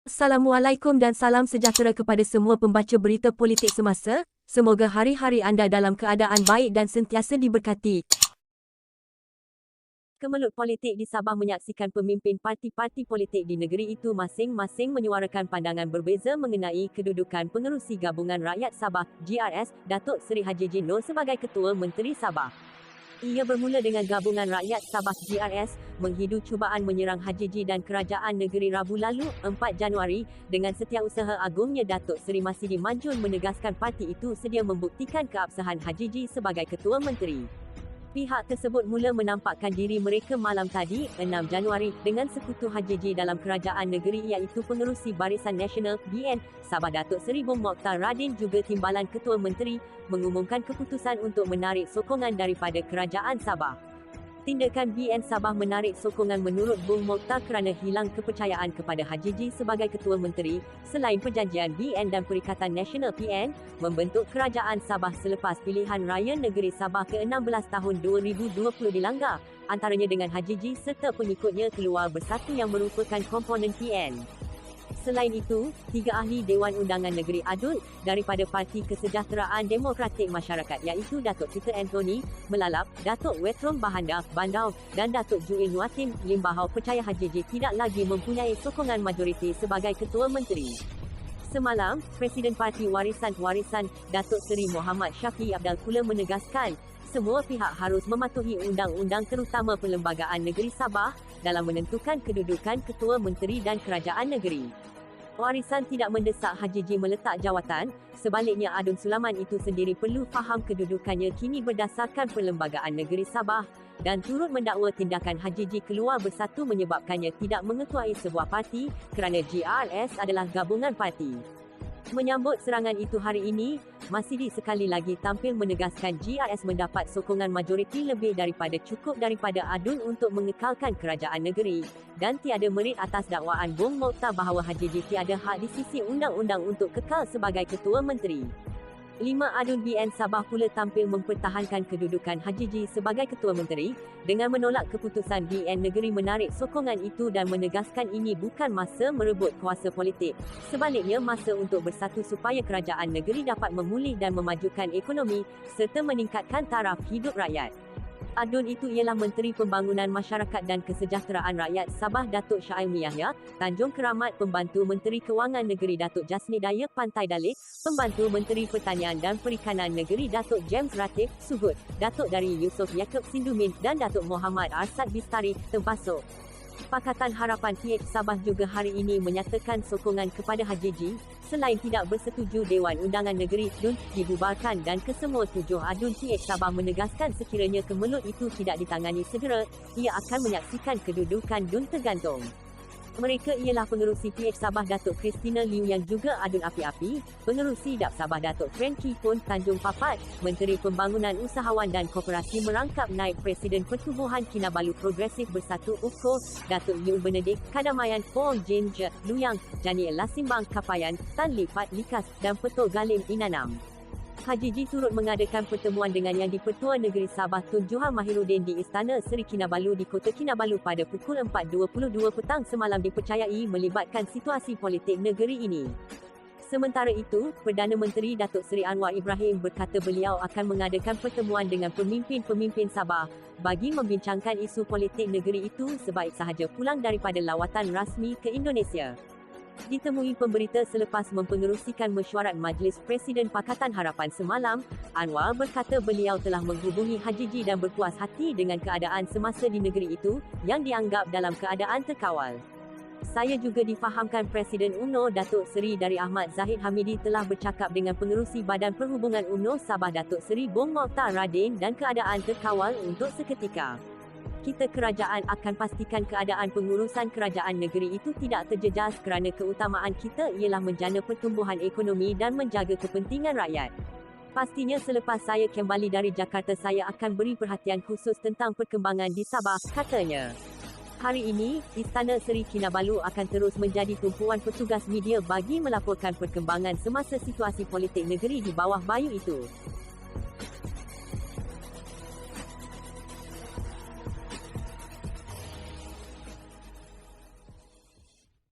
Assalamualaikum dan salam sejahtera kepada semua pembaca berita politik semasa. Semoga hari-hari anda dalam keadaan baik dan sentiasa diberkati. Kemelut politik di Sabah menyaksikan pemimpin parti-parti politik di negeri itu masing-masing menyuarakan pandangan berbeza mengenai kedudukan Pengerusi Gabungan Rakyat Sabah (GRS) Datuk Seri Haji Jin Noor sebagai Ketua Menteri Sabah. Ia bermula dengan Gabungan Rakyat Sabah GRS menghidu cubaan menyerang Haji Ji dan kerajaan negeri Rabu lalu, 4 Januari, dengan Setiausaha Agungnya Datuk Seri Masidi Majun menegaskan parti itu sedia membuktikan keabsahan Haji Ji sebagai Ketua Menteri. Pihak tersebut mula menampakkan diri mereka malam tadi, 6 Januari, dengan sekutu Haji Ji dalam kerajaan negeri iaitu Pengerusi Barisan Nasional (BN) Sabah Datuk Seri Bong Mokhtar Radin juga Timbalan Ketua Menteri, mengumumkan keputusan untuk menarik sokongan daripada Kerajaan Sabah. Tindakan BN Sabah menarik sokongan menurut Bong Mokhtar kerana hilang kepercayaan kepada Haji Ji sebagai Ketua Menteri, selain perjanjian BN dan Perikatan Nasional PN, membentuk Kerajaan Sabah selepas pilihan raya negeri Sabah ke-16 tahun 2020 dilanggar, antaranya dengan Haji Ji serta pengikutnya keluar bersatu yang merupakan komponen PN. Selain itu, 3 ahli Dewan Undangan Negeri Adun daripada Parti Kesejahteraan Demokratik Masyarakat iaitu Datuk Peter Anthony Melalap, Datuk Wetrom Bahanda Bandau dan Datuk Juil Nuatin Limbahau percaya Haji Ji tidak lagi mempunyai sokongan majoriti sebagai Ketua Menteri. Semalam, Presiden Parti Warisan Datuk Seri Muhammad Syafiee Abdal pula menegaskan semua pihak harus mematuhi undang-undang terutama Perlembagaan Negeri Sabah dalam menentukan kedudukan Ketua Menteri dan Kerajaan Negeri. Warisan tidak mendesak Haji Ji meletak jawatan, sebaliknya Adun Sulaman itu sendiri perlu faham kedudukannya kini berdasarkan Perlembagaan Negeri Sabah dan turut mendakwa tindakan Haji Ji keluar bersatu menyebabkannya tidak mengetuai sebuah parti kerana GRS adalah gabungan parti. Menyambut serangan itu hari ini, Masidi sekali lagi tampil menegaskan GRS mendapat sokongan majoriti lebih daripada cukup daripada Adun untuk mengekalkan kerajaan negeri dan tiada merit atas dakwaan Bong Mokhtar bahawa Haji Ji tiada hak di sisi undang-undang untuk kekal sebagai Ketua Menteri. 5 Adun BN Sabah pula tampil mempertahankan kedudukan Haji Ji sebagai Ketua Menteri dengan menolak keputusan BN Negeri menarik sokongan itu dan menegaskan ini bukan masa merebut kuasa politik, sebaliknya masa untuk bersatu supaya kerajaan negeri dapat memulih dan memajukan ekonomi serta meningkatkan taraf hidup rakyat. Adun itu ialah Menteri Pembangunan Masyarakat dan Kesejahteraan Rakyat Sabah Datuk Syaimi Yahya, Tanjung Keramat Pembantu Menteri Kewangan Negeri Datuk Jasni Daya Pantai Dalik, Pembantu Menteri Pertanian dan Perikanan Negeri Datuk James Ratib Sugut, Datuk Dari Yusof Yaakob Sindumin dan Datuk Muhammad Arsad Bistari Tempasuk. Pakatan Harapan PH Sabah juga hari ini menyatakan sokongan kepada Haji Ji, selain tidak bersetuju Dewan Undangan Negeri DUN dibubarkan dan kesemua 7 Adun PH Sabah menegaskan sekiranya kemelut itu tidak ditangani segera, ia akan menyaksikan kedudukan DUN tergantung. Mereka ialah Pengerusi PH Sabah Datuk Christina Liu yang juga Adun Api-Api, Pengerusi DAP Sabah Datuk Frankie Pun Tanjung Papat, Menteri Pembangunan Usahawan dan Koperasi merangkap naib Presiden Pertubuhan Kinabalu Progresif Bersatu UKO, Datuk Yu Benedict Kadamayan Pong Jin Je Luyang, Jani Lasimbang Kapayan, Tan Lipat Likas dan Petul Galim Inanam. Haji Ji turut mengadakan pertemuan dengan Yang di-Pertua Negeri Sabah Tun Juhal Mahiruddin di Istana Seri Kinabalu di Kota Kinabalu pada pukul 4.22 petang semalam dipercayai melibatkan situasi politik negeri ini. Sementara itu, Perdana Menteri Datuk Seri Anwar Ibrahim berkata beliau akan mengadakan pertemuan dengan pemimpin-pemimpin Sabah bagi membincangkan isu politik negeri itu sebaik sahaja pulang daripada lawatan rasmi ke Indonesia. Ditemui pemberita selepas mempengerusikan mesyuarat Majlis Presiden Pakatan Harapan semalam, Anwar berkata beliau telah menghubungi Haji Ji dan berpuas hati dengan keadaan semasa di negeri itu yang dianggap dalam keadaan terkawal. Saya juga difahamkan Presiden UMNO Datuk Seri Dari Ahmad Zahid Hamidi telah bercakap dengan Pengerusi Badan Perhubungan UMNO Sabah Datuk Seri Bong Mokhtar Radin dan keadaan terkawal untuk seketika. Kita kerajaan akan pastikan keadaan pengurusan kerajaan negeri itu tidak terjejas kerana keutamaan kita ialah menjana pertumbuhan ekonomi dan menjaga kepentingan rakyat. Pastinya selepas saya kembali dari Jakarta saya akan beri perhatian khusus tentang perkembangan di Sabah, katanya. Hari ini, Istana Seri Kinabalu akan terus menjadi tumpuan petugas media bagi melaporkan perkembangan semasa situasi politik negeri di bawah bayu itu.